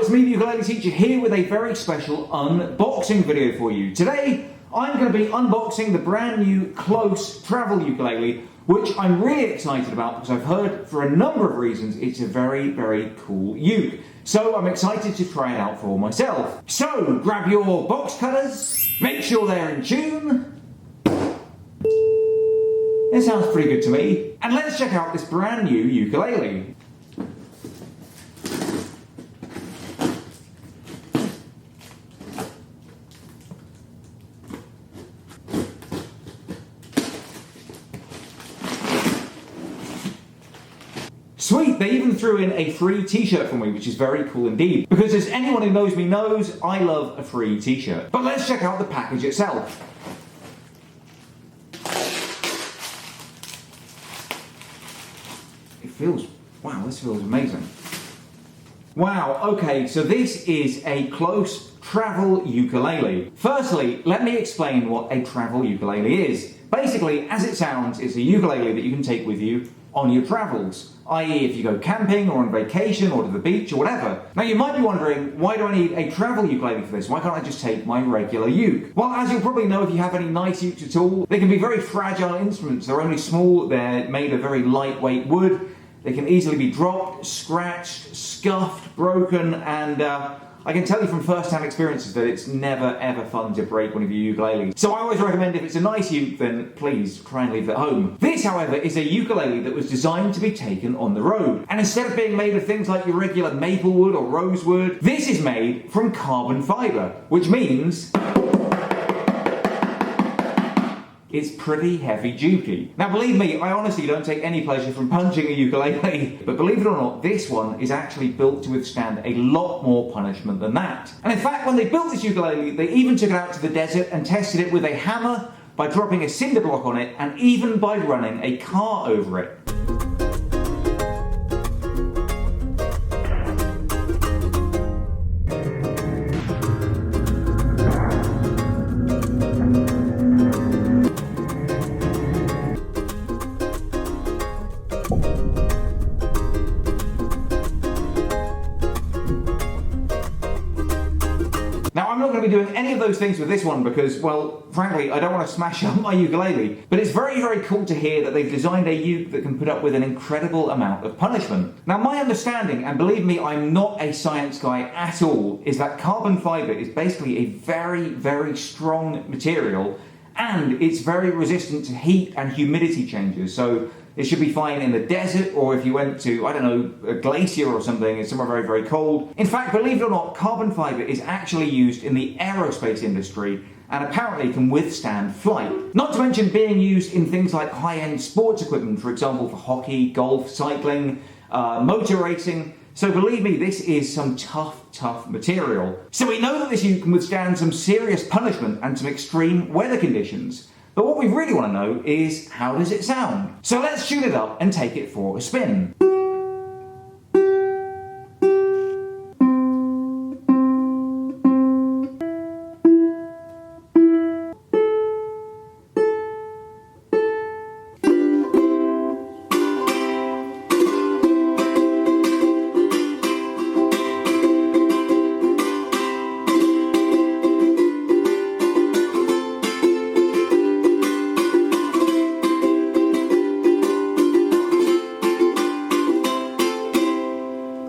it's me, the ukulele teacher, here with a very special unboxing video for you. Today, I'm going to be unboxing the brand new Close travel ukulele, which I'm really excited about because I've heard for a number of reasons it's a very, very cool uke. So I'm excited to try it out for myself. So grab your box cutters, make sure they're in tune. It sounds pretty good to me. And let's check out this brand new ukulele. Sweet, they even threw in a free t-shirt for me, which is very cool indeed. Because as anyone who knows me knows, I love a free t-shirt. But let's check out the package itself. Wow, this feels amazing. Wow, okay, so this is a Close travel ukulele. Firstly, let me explain what a travel ukulele is. Basically, as it sounds, it's a ukulele that you can take with you on your travels, i.e. if you go camping or on vacation or to the beach or whatever. Now you might be wondering, why do I need a travel ukulele for this? Why can't I just take my regular uke? Well, as you'll probably know if you have any nice ukes at all, they can be very fragile instruments. They're only small, they're made of very lightweight wood, they can easily be dropped, scratched, scuffed, broken, and I can tell you from first-hand experiences that it's never ever fun to break one of your ukuleles. So I always recommend if it's a nice uke, then please try and leave it at home. This, however, is a ukulele that was designed to be taken on the road. And instead of being made of things like your regular maple wood or rosewood, this is made from carbon fibre, which means it's pretty heavy duty. Now believe me, I honestly don't take any pleasure from punching a ukulele, but believe it or not, this one is actually built to withstand a lot more punishment than that. And in fact, when they built this ukulele, they even took it out to the desert and tested it with a hammer, by dropping a cinder block on it, and even by running a car over it. Now, I'm not going to be doing any of those things with this one because, well, frankly, I don't want to smash up my ukulele. But it's very, very cool to hear that they've designed a uke that can put up with an incredible amount of punishment. Now, my understanding, and believe me, I'm not a science guy at all, is that carbon fibre is basically a very, very strong material and it's very resistant to heat and humidity changes. So it should be fine in the desert, or if you went to, I don't know, a glacier or something, it's somewhere very, very cold. In fact, believe it or not, carbon fibre is actually used in the aerospace industry and apparently can withstand flight. Not to mention being used in things like high-end sports equipment, for example, for hockey, golf, cycling, motor racing. So believe me, this is some tough material. So we know that this uke can withstand some serious punishment and some extreme weather conditions. But what we really want to know is, how does it sound? So let's tune it up and take it for a spin.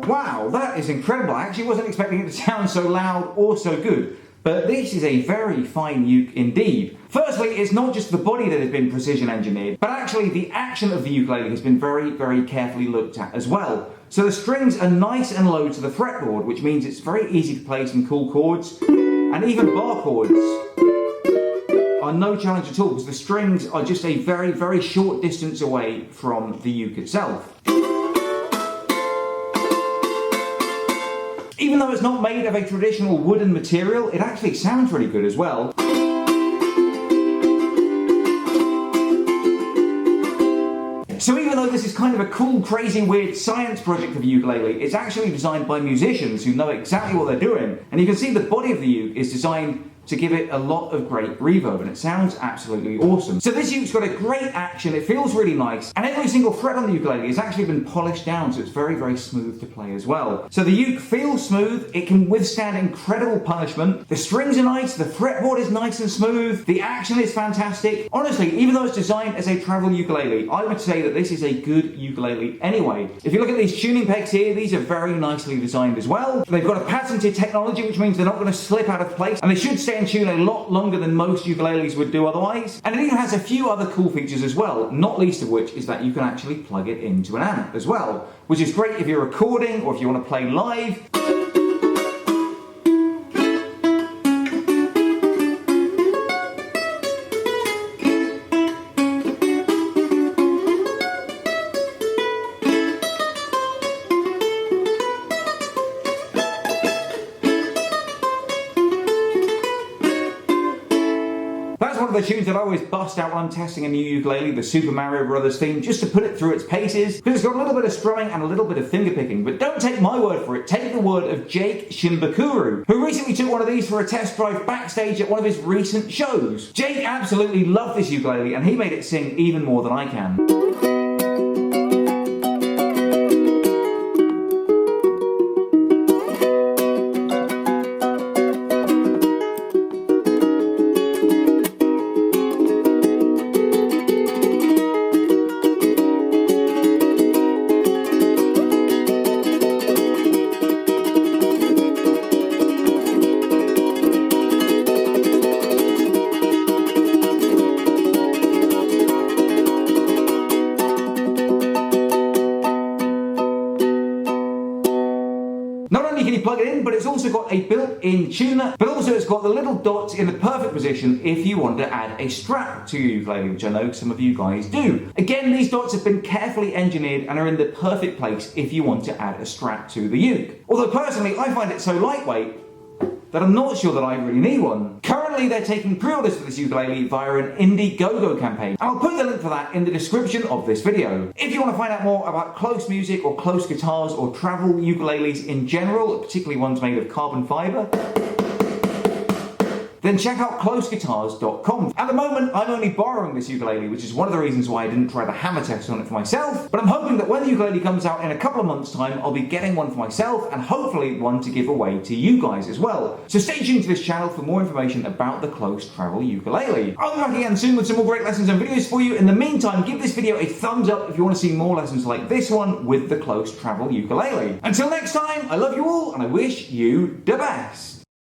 Wow, that is incredible. I actually wasn't expecting it to sound so loud or so good, but this is a very fine uke indeed. Firstly, it's not just the body that has been precision engineered, but actually the action of the ukulele has been very, very carefully looked at as well. So the strings are nice and low to the fretboard, which means it's very easy to play some cool chords, and even bar chords are no challenge at all, because the strings are just a very, very short distance away from the uke itself. Even though it's not made of a traditional wooden material, it actually sounds really good as well. So even though this is kind of a cool, crazy, weird science project of a ukulele, it's actually designed by musicians who know exactly what they're doing. And you can see the body of the uke is designed to give it a lot of great reverb, and it sounds absolutely awesome. So this uke's got a great action, it feels really nice, and every single fret on the ukulele has actually been polished down, so it's very, very smooth to play as well. So the uke feels smooth, it can withstand incredible punishment, the strings are nice, the fretboard is nice and smooth, the action is fantastic. Honestly, even though it's designed as a travel ukulele, I would say that this is a good ukulele anyway. If you look at these tuning pegs here, these are very nicely designed as well. They've got a patented technology, which means they're not going to slip out of place, and they should stay in tune a lot longer than most ukuleles would do otherwise. And it even has a few other cool features as well, not least of which is that you can actually plug it into an amp as well, which is great if you're recording or if you want to play live. That's one of the tunes that I always bust out when I'm testing a new ukulele, the Super Mario Brothers theme, just to put it through its paces, because it's got a little bit of strumming and a little bit of finger picking. But don't take my word for it, take the word of Jake Shimbakuru, who recently took one of these for a test drive backstage at one of his recent shows. Jake absolutely loved this ukulele, and he made it sing even more than I can. Not only can you plug it in, but it's also got a built-in tuner, but also it's got the little dots in the perfect position if you want to add a strap to your ukulele, which I know some of you guys do. Again, these dots have been carefully engineered and are in the perfect place if you want to add a strap to the uke. Although personally, I find it so lightweight that I'm not sure that I really need one. Currently, they're taking pre-orders for this ukulele via an Indiegogo campaign. I'll put the link for that in the description of this video. If you want to find out more about close music or close guitars or travel ukuleles in general, particularly ones made of carbon fiber, then check out closeguitars.com. At the moment, I'm only borrowing this ukulele, which is one of the reasons why I didn't try the hammer test on it for myself, but I'm hoping that when the ukulele comes out in a couple of months' time, I'll be getting one for myself, and hopefully one to give away to you guys as well. So stay tuned to this channel for more information about the Close Travel ukulele. I'll be back again soon with some more great lessons and videos for you. In the meantime, give this video a thumbs up if you want to see more lessons like this one with the Close Travel ukulele. Until next time, I love you all, and I wish you the best.